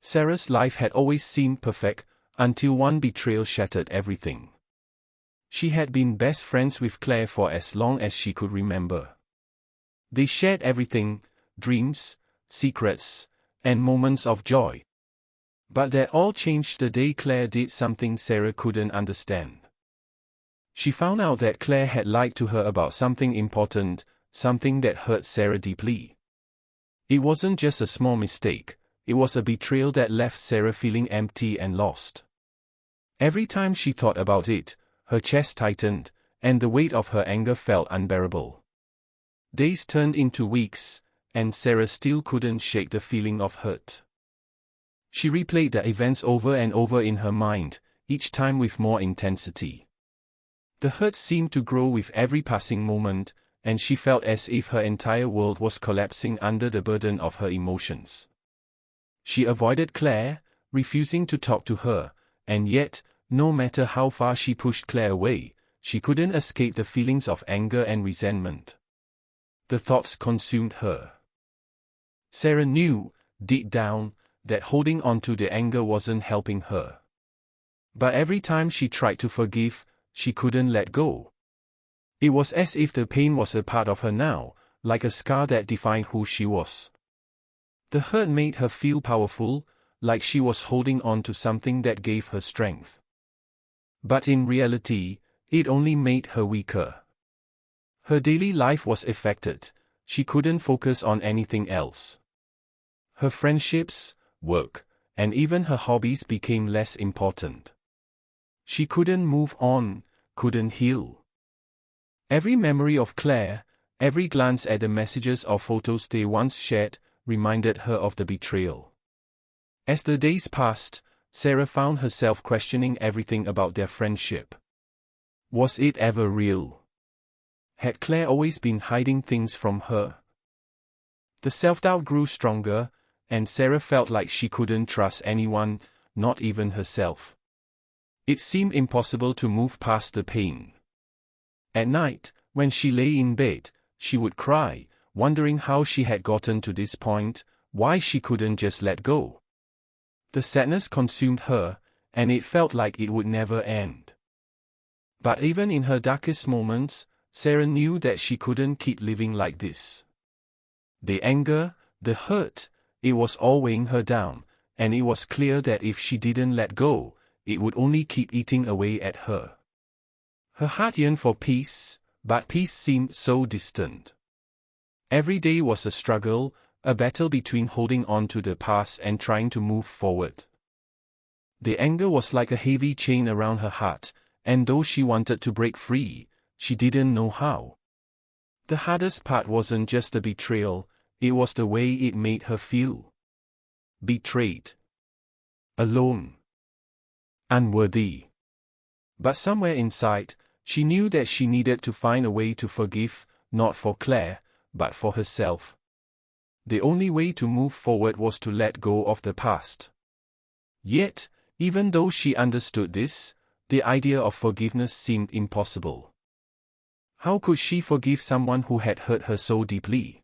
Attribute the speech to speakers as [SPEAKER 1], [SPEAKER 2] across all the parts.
[SPEAKER 1] Sarah's life had always seemed perfect, until one betrayal shattered everything. She had been best friends with Claire for as long as she could remember. They shared everything, dreams, secrets, and moments of joy. But that all changed the day Claire did something Sarah couldn't understand. She found out that Claire had lied to her about something important, something that hurt Sarah deeply. It wasn't just a small mistake, it was a betrayal that left Sarah feeling empty and lost. Every time she thought about it, her chest tightened, and the weight of her anger felt unbearable. Days turned into weeks, and Sarah still couldn't shake the feeling of hurt. She replayed the events over and over in her mind, each time with more intensity. The hurt seemed to grow with every passing moment, and she felt as if her entire world was collapsing under the burden of her emotions. She avoided Claire, refusing to talk to her, and yet, no matter how far she pushed Claire away, she couldn't escape the feelings of anger and resentment. The thoughts consumed her. Sarah knew, deep down, that holding on to the anger wasn't helping her. But every time she tried to forgive, she couldn't let go. It was as if the pain was a part of her now, like a scar that defined who she was. The hurt made her feel powerful, like she was holding on to something that gave her strength. But in reality, it only made her weaker. Her daily life was affected, she couldn't focus on anything else. Her friendships, work, and even her hobbies became less important. She couldn't move on, couldn't heal. Every memory of Claire, every glance at the messages or photos they once shared, reminded her of the betrayal. As the days passed, Sarah found herself questioning everything about their friendship. Was it ever real? Had Claire always been hiding things from her? The self-doubt grew stronger, and Sarah felt like she couldn't trust anyone, not even herself. It seemed impossible to move past the pain. At night, when she lay in bed, she would cry, wondering how she had gotten to this point, why she couldn't just let go. The sadness consumed her, and it felt like it would never end. But even in her darkest moments, Sarah knew that she couldn't keep living like this. The anger, the hurt, it was all weighing her down, and it was clear that if she didn't let go, it would only keep eating away at her. Her heart yearned for peace, but peace seemed so distant. Every day was a struggle, a battle between holding on to the past and trying to move forward. The anger was like a heavy chain around her heart, and though she wanted to break free, she didn't know how. The hardest part wasn't just the betrayal, it was the way it made her feel. Betrayed. Alone. Unworthy. But somewhere inside, she knew that she needed to find a way to forgive, not for Claire, but for herself. The only way to move forward was to let go of the past. Yet, even though she understood this, the idea of forgiveness seemed impossible. How could she forgive someone who had hurt her so deeply?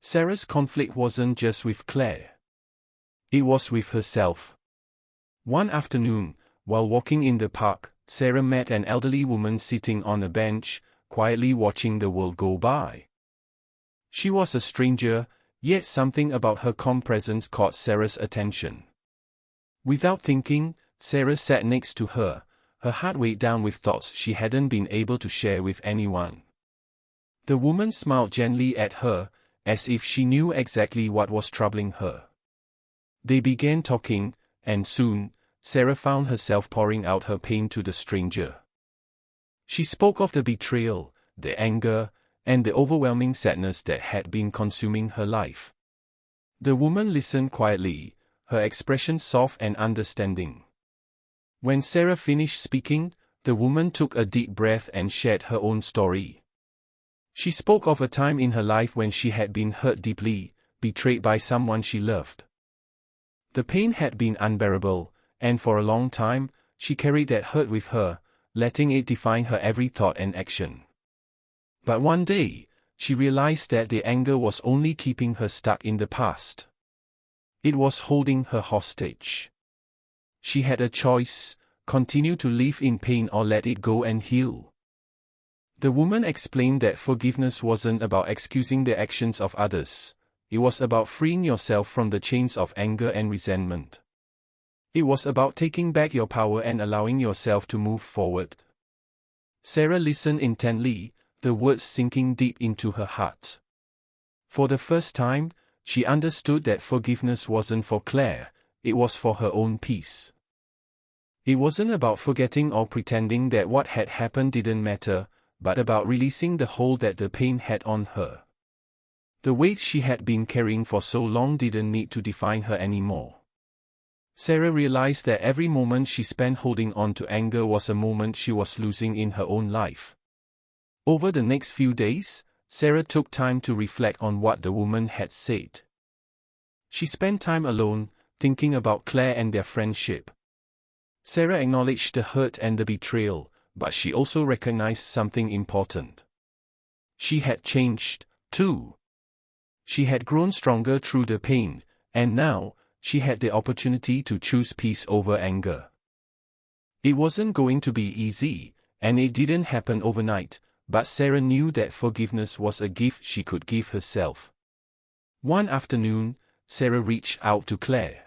[SPEAKER 1] Sarah's conflict wasn't just with Claire. It was with herself. One afternoon, while walking in the park, Sarah met an elderly woman sitting on a bench, quietly watching the world go by. She was a stranger, yet something about her calm presence caught Sarah's attention. Without thinking, Sarah sat next to her, her heart weighed down with thoughts she hadn't been able to share with anyone. The woman smiled gently at her, as if she knew exactly what was troubling her. They began talking, and soon, Sarah found herself pouring out her pain to the stranger. She spoke of the betrayal, the anger, and the overwhelming sadness that had been consuming her life. The woman listened quietly, her expression soft and understanding. When Sarah finished speaking, the woman took a deep breath and shared her own story. She spoke of a time in her life when she had been hurt deeply, betrayed by someone she loved. The pain had been unbearable, and for a long time, she carried that hurt with her, letting it define her every thought and action. But one day, she realized that the anger was only keeping her stuck in the past. It was holding her hostage. She had a choice: continue to live in pain or let it go and heal. The woman explained that forgiveness wasn't about excusing the actions of others. It was about freeing yourself from the chains of anger and resentment. It was about taking back your power and allowing yourself to move forward. Sarah listened intently, the words sinking deep into her heart. For the first time, she understood that forgiveness wasn't for Claire, it was for her own peace. It wasn't about forgetting or pretending that what had happened didn't matter, but about releasing the hold that the pain had on her. The weight she had been carrying for so long didn't need to define her anymore. Sarah realized that every moment she spent holding on to anger was a moment she was losing in her own life. Over the next few days, Sarah took time to reflect on what the woman had said. She spent time alone, thinking about Claire and their friendship. Sarah acknowledged the hurt and the betrayal, but she also recognized something important. She had changed, too. She had grown stronger through the pain, and now, she had the opportunity to choose peace over anger. It wasn't going to be easy, and it didn't happen overnight, but Sarah knew that forgiveness was a gift she could give herself. One afternoon, Sarah reached out to Claire.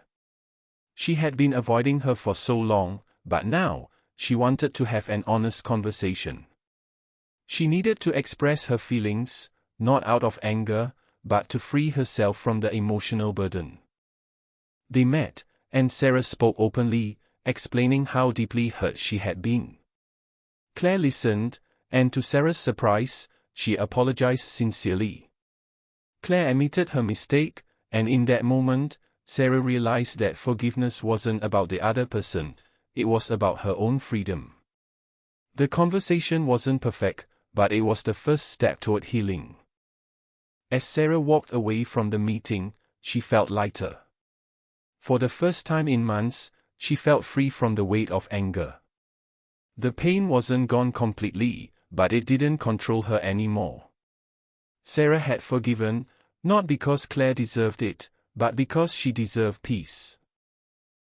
[SPEAKER 1] She had been avoiding her for so long, but now, she wanted to have an honest conversation. She needed to express her feelings, not out of anger, but to free herself from the emotional burden. They met, and Sarah spoke openly, explaining how deeply hurt she had been. Claire listened, and to Sarah's surprise, she apologized sincerely. Claire admitted her mistake, and in that moment, Sarah realized that forgiveness wasn't about the other person, it was about her own freedom. The conversation wasn't perfect, but it was the first step toward healing. As Sarah walked away from the meeting, she felt lighter. For the first time in months, she felt free from the weight of anger. The pain wasn't gone completely, but it didn't control her anymore. Sarah had forgiven, not because Claire deserved it, but because she deserved peace.